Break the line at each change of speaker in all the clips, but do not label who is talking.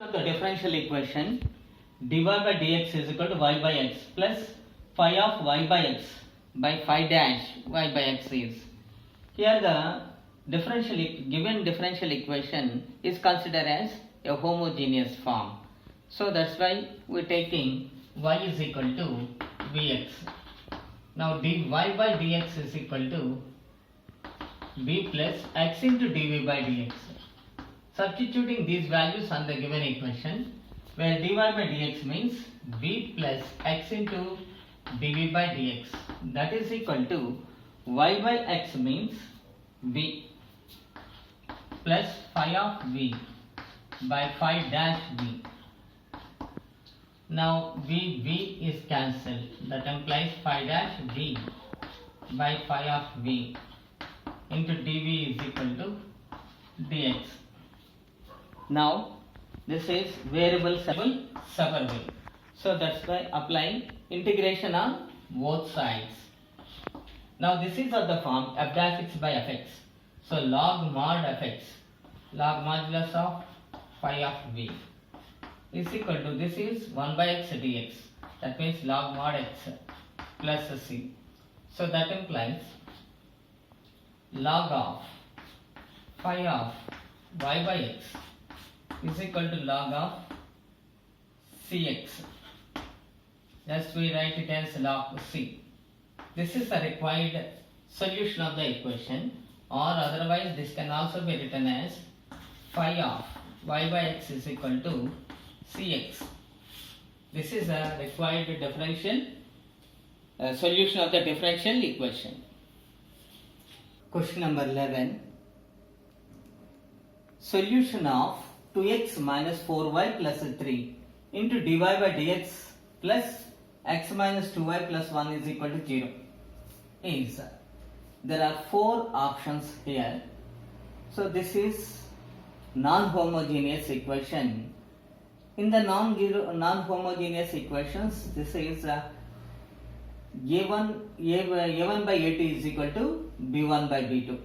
The differential equation dy by dx is equal to y by x plus phi of y by x by phi dash y by x is. Here the given differential equation is considered as a homogeneous form. So that's why we are taking y is equal to vx. Now dy by dx is equal to b plus x into dv by dx. Substituting these values on the given equation, where dy by dx means v plus x into dv by dx, that is equal to y by x means v plus phi of v by phi dash v. Now v is cancelled, that implies phi dash v by phi of v into dv is equal to dx. Now this is variable separable. So that's why applying integration on both sides. Now this is of the form f dash x by fx. So log mod fx, log modulus of phi of v is equal to, this is 1 by x dx. That means log mod x plus c. So that implies log of phi of y by x is equal to log of cx. Just we write it as log c. This is the required solution of the equation, or otherwise this can also be written as phi of y by x is equal to cx. This is a required differential solution of the differential equation. Question number 11. Solution of 2x minus 4y plus 3 into dy by dx plus x minus 2y plus 1 is equal to 0 is. There are 4 options here. So this is non-homogeneous equation. In the non-homogeneous equations, this is a1 by a2 is equal to b1 by b2.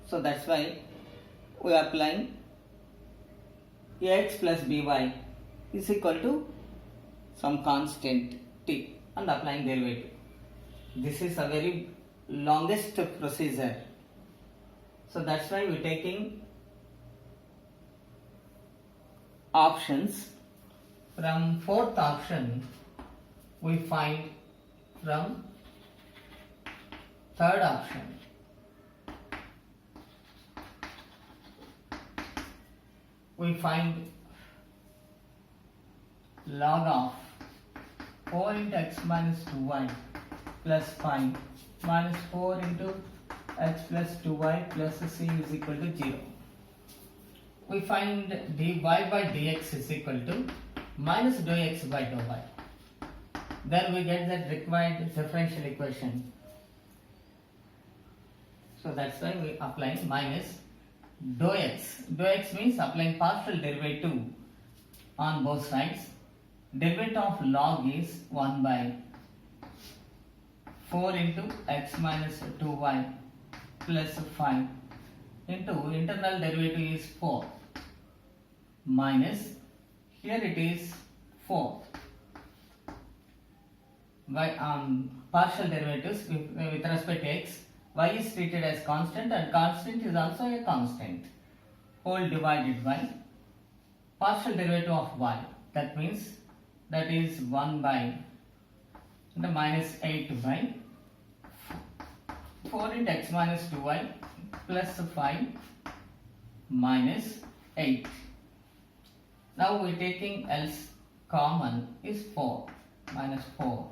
So that's why we are applying ax plus by is equal to some constant t and applying derivative. This is a very longest procedure. So that's why we are taking options. From fourth option we find from third option. We find log of 4 into x minus 2y plus 5 minus 4 into x plus 2y plus c is equal to 0. We find dy by dx is equal to minus dou x by dou y. Then we get that required differential equation. So that's why we apply minus dou x. Dou x means applying partial derivative on both sides. Derivative of log is 1 by 4 into x minus 2y plus 5 into internal derivative is 4 minus, here it is 4 by partial derivatives with respect to x. Y is treated as constant and constant is also a constant, whole divided by partial derivative of y. That means that is 1 by the minus 8 by 4 into x minus 2y plus 5 minus 8. Now we are taking else common is 4 minus 4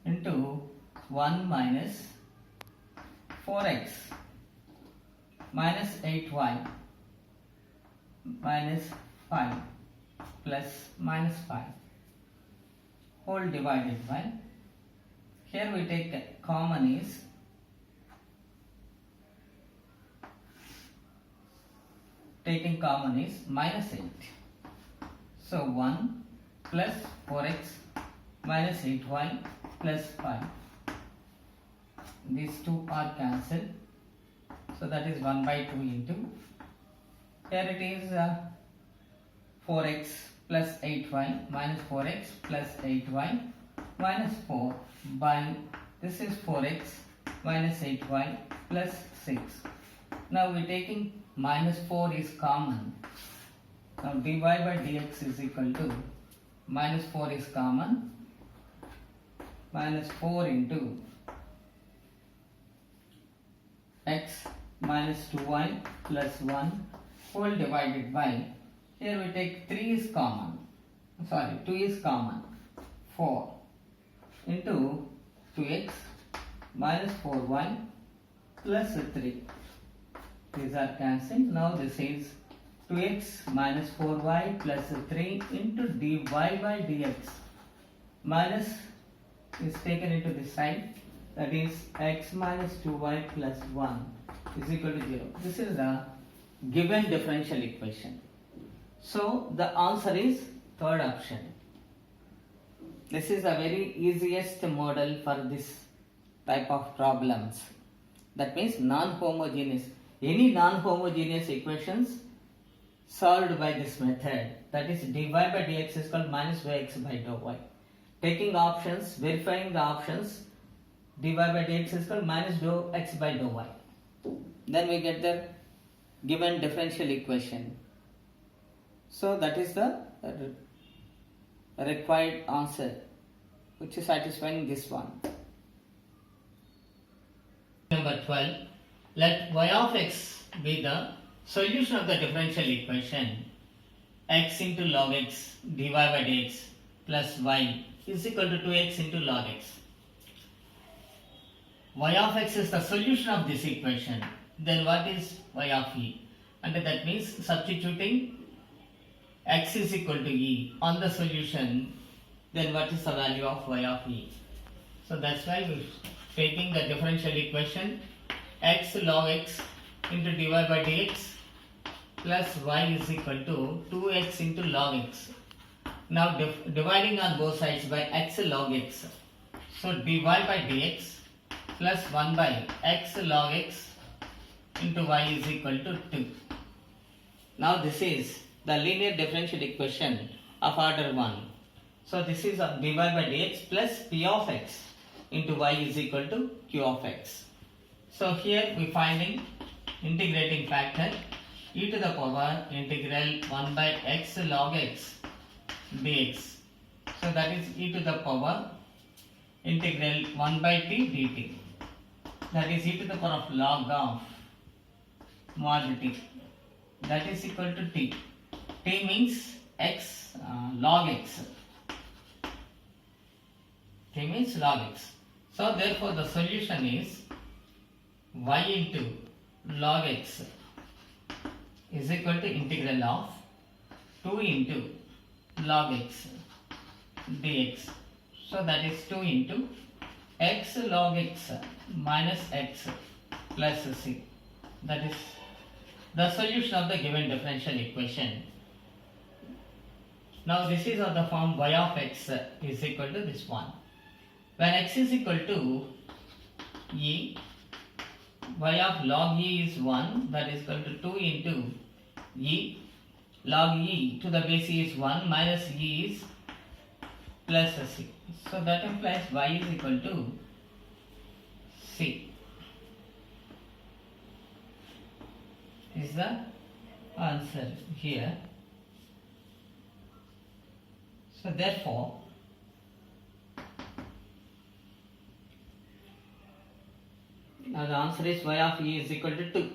into 1 minus 4x minus 8y minus 5 plus minus 5 whole divided by, here we take common is minus 8. So 1 plus 4x minus 8y plus 5. These two are cancelled. So that is 1 by 2 into, here it is 4x plus 8y minus 4x plus 8y minus 4 by this is 4x minus 8y plus 6. Now we are taking minus 4 is common. Now dy by dx is equal to minus 4 is common, minus 4 into x minus 2y plus 1 whole divided by, here we take 3 is common, sorry 2 is common, 4 into 2x minus 4y plus 3. These are cancelled. Now this is 2x minus 4y plus 3 into dy by dx. Minus is taken into this side, that is x minus 2y plus 1 is equal to 0. This is the given differential equation. So the answer is third option. This is the very easiest model for this type of problems. That means non-homogeneous, any non-homogeneous equations solved by this method, that is dy by dx is called minus yx by dou y. Taking options, verifying the options, dy by dx is called minus dou x by dou y. Then we get the given differential equation. So that is the required answer which is satisfying this one. Number 12. Let y of x be the solution of the differential equation x into log x dy by dx plus y is equal to 2x into log x. Y of x is the solution of this equation. Then what is y of e? And that means substituting x is equal to e on the solution, then what is the value of y of e? So that's why we're taking the differential equation x log x into dy by dx plus y is equal to 2x into log x. Now dividing on both sides by x log x. So dy by dx plus 1 by x log x into y is equal to 2. Now this is the linear differential equation of order 1. So this is dy by dx plus p of x into y is equal to q of x. So here we finding integrating factor e to the power integral 1 by x log x dx. So that is e to the power integral 1 by t dt. That is e to the power of log of mod t. That is equal to t. T means x log x. T means log x. So therefore the solution is y into log x is equal to integral of 2 into log x dx. So that is 2 into x log x minus x plus c. That is the solution of the given differential equation. Now this is of the form y of x is equal to this one. When x is equal to e, y of log e is 1, that is equal to 2 into e, log e to the base e is 1 minus e is plus c. So that implies y is equal to c. Is the answer here. So therefore now the answer is y of e is equal to 2.